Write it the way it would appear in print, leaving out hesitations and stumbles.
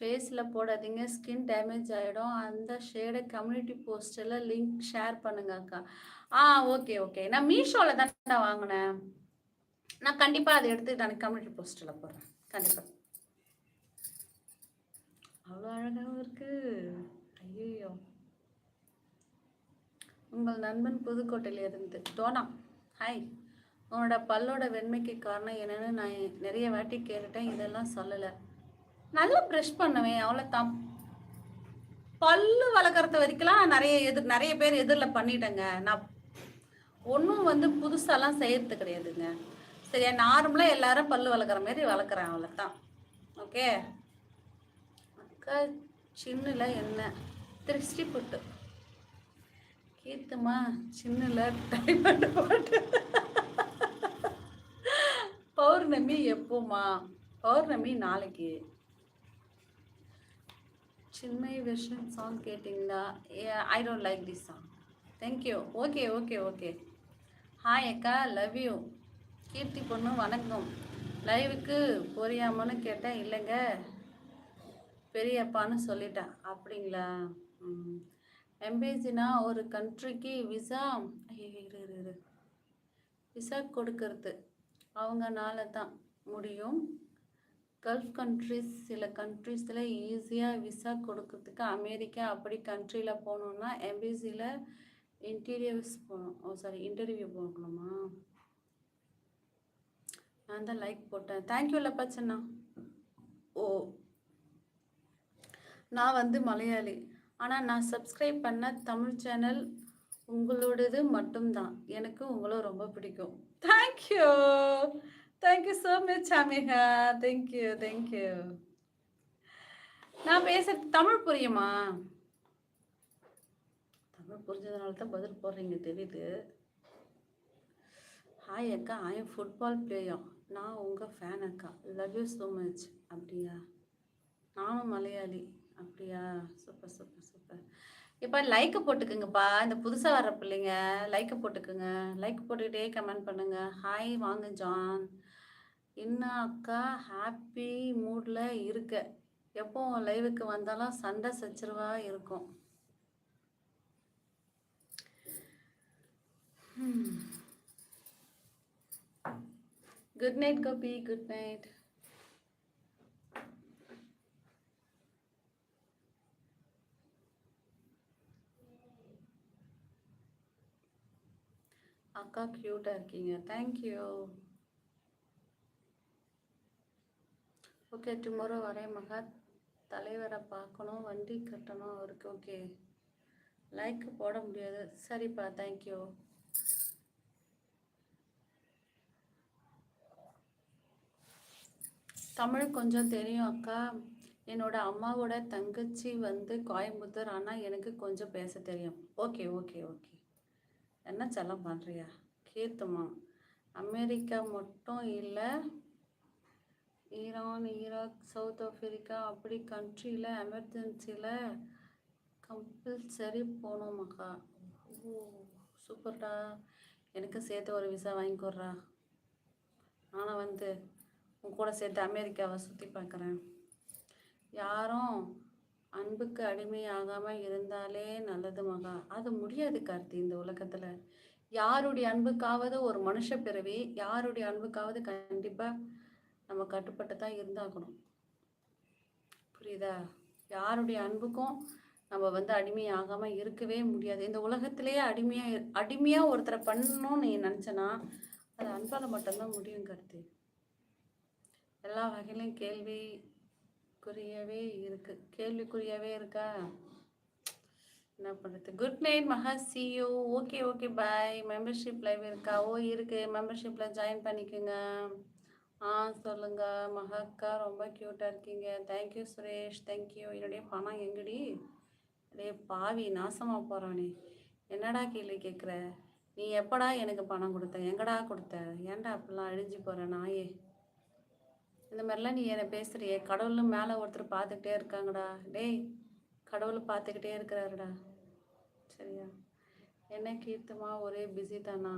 ஃபேஸில் போடாதீங்க, skin damage ஆகிடும். அந்த ஷேடை கம்யூனிட்டி போஸ்ட்டில் லிங்க் ஷேர் பண்ணுங்க அக்கா. Okay okay. நான் மீஷோவில் தான்டா வாங்கினேன். நான் கண்டிப்பாக அதை எடுத்து நான் கம்யூனிட்டி போஸ்ட்டில் போடுறேன். கண்டிப்பாக. அவ்வளோ அழகாகவும் இருக்கு. ஐயோ. உங்கள் நண்பன் புதுக்கோட்டையிலிருந்து டோனா. ஹாய். உன்னோட பல்லோட வெண்மைக்கு காரணம் என்னன்னு நான் நிறைய வாட்டி கேட்டுட்டேன், இதெல்லாம் சொல்லலை. நல்லா ப்ரெஷ் பண்ணுவேன், அவ்வளோதான். பல்லு வளர்க்குறது வரைக்கும்லாம் நான் நிறைய பேர் எதிரில் பண்ணிட்டேங்க. நான் ஒன்றும் வந்து புதுசாலாம் செய்யறது கிடையாதுங்க. சரியா, நார்மலாக எல்லாரும் பல்லு வளர்க்குற மாதிரி வளர்க்குறேன், அவ்வளோதான். ஓகே அக்கா. சின்னில் என்ன திருஷ்டி புட்டு கீர்த்துமா? சின்னில் டைமண்ட் போட்டு பௌர்ணமி எப்போமா? பௌர்ணமி நாளைக்கு. சின்மை வெர்ஷன் சாங் கேட்டிங்களா? I don't like this song. Thank you. Okay okay okay. Hi அக்கா, லவ் யூ. கீர்த்தி பொண்ணு வணக்கம். லைவுக்கு போறியாமன்னு கேட்டேன். இல்லைங்க பெரியப்பான்னு சொல்லிட்டேன். அப்படிங்களா? எம்பேசினா ஒரு கண்ட்ரிக்கு விசா விசா கொடுக்கறது அவங்கனால தான் முடியும். கல்ஃப் கண்ட்ரிஸ், சில கண்ட்ரிஸில் ஈஸியாக விசா கொடுக்கறதுக்கு. அமெரிக்கா அப்படி கண்ட்ரியில் போகணுன்னா எம்பேசியில் இன்டர்வியூ போகணுமா? நான் தான் லைக் போட்டேன். தேங்க்யூ இல்லப்பா சின்னா. ஓ, நான் வந்து மலையாளி, ஆனால் நான் சப்ஸ்கிரைப் பண்ண தமிழ் சேனல் உங்களோடது மட்டும்தான். எனக்கு உங்களை ரொம்ப பிடிக்கும். தேங்க்யூ தேங்க்யூ ஸோ மச் அமிகா. Thank you thank you. நான் பேசுறது தமிழ் புரியுமா? தமிழ் புரிஞ்சதுனால தான் பதில் போடுறீங்க தெரியுது. ஹாய் அக்கா, ஐ எம் ஃபுட்பால் பிளேயர். நான் உங்கள் ஃபேன் அக்கா. Love you so much. அப்படியா? நானும் மலையாளி. அப்படியா? Super super super. இப்போ லைக்கை போட்டுக்குங்கப்பா. இந்த புதுசாக வர்ற பிள்ளைங்க லைக்கை போட்டுக்குங்க. லைக் போட்டுக்கிட்டே கமெண்ட் பண்ணுங்க. ஹாய் வாங்க ஜான். இன்னும் அக்கா ஹாப்பி மூடில் இருக்க. எப்போ லைவுக்கு வந்தாலும் சண்டை சச்சரவா இருக்கும். Good night Gopi. Good night. அக்கா க்யூட்டாக இருக்கீங்க. தேங்க்யூ. ஓகே, டுமாரோ வரேன் மகா. தலைவரை பார்க்கணும், வண்டி கட்டணும் அவருக்கு. ஓகே, லைக் போட முடியாது. சரிப்பா, தேங்க்யூ. தமிழ் கொஞ்சம் தெரியும் அக்கா. என்னோட அம்மாவோட தங்கச்சி வந்து கோயம்புத்தூர், ஆனால் எனக்கு கொஞ்சம் பேச தெரியும். Okay okay okay. என்ன செல்லம் பண்ணுறியா? கீர்த்தமா, அமெரிக்கா மட்டும் இல்லை, ஈரான், ஈராக், சவுத் ஆஃப்ரிக்கா அப்படி கண்ட்ரியில் எமர்ஜென்சியில் கம்பல்சரி போகணுமாக்கா. ஓ சூப்பர்டா. எனக்கு சேர்த்து ஒரு விசா வாங்கிக்கொடுறா. நானும் வந்து உன் கூட சேர்த்து அமெரிக்காவை சுற்றி பார்க்குறேன். யாரும் அன்புக்கு அடிமையாகாமல் இருந்தாலே நல்லது மகா. அது முடியாது கார்த்தி. இந்த உலகத்தில் யாருடைய அன்புக்காவது ஒரு மனுஷ பிறவி, யாருடைய அன்புக்காவது கண்டிப்பாக நம்ம கட்டுப்பட்டு தான் இருந்தாகணும். புரியுதா? யாருடைய அன்புக்கும் நம்ம வந்து அடிமையாகாமல் இருக்கவே முடியாது. இந்த உலகத்திலேயே அடிமையாக ஒருத்தரை பண்ணணும்னு நீ நினச்சனா அது அன்பால் மட்டும்தான் முடியும் கார்த்தி. எல்லா வகையிலையும் கேள்விக்குறியாவே இருக்கா. என்ன பண்ணுறது? குட் நைட் மகா. C you. Okay okay bye. Membership live இருக்கா? ஓ இருக்கு. மெம்பர்ஷிப்பில் ஜாயின் பண்ணிக்கோங்க. சொல்லுங்க மகாக்கா, ரொம்ப க்யூட்டாக இருக்கீங்க. தேங்க்யூ சுரேஷ். தேங்க்யூ. என்னுடைய பணம் எங்கடி? டே பாவி, நாசமாக போகிறானே. என்னடா கேள்வி கேட்குற? நீ எப்படா எனக்கு பணம் கொடுத்த? எங்கடா கொடுத்த? ஏன்டா அப்படிலாம் அழிஞ்சு போகிற நாயே? இந்த மாதிரிலாம் நீ என்னை பேசுகிறியே. கடவுளும் மேலே ஒருத்தர் பார்த்துக்கிட்டே இருக்காங்கடா. டேய், கடவுள் பார்த்துக்கிட்டே இருக்கிறாருடா. சரியா? என்ன கீர்த்தமா ஒரே பிஸி தானா?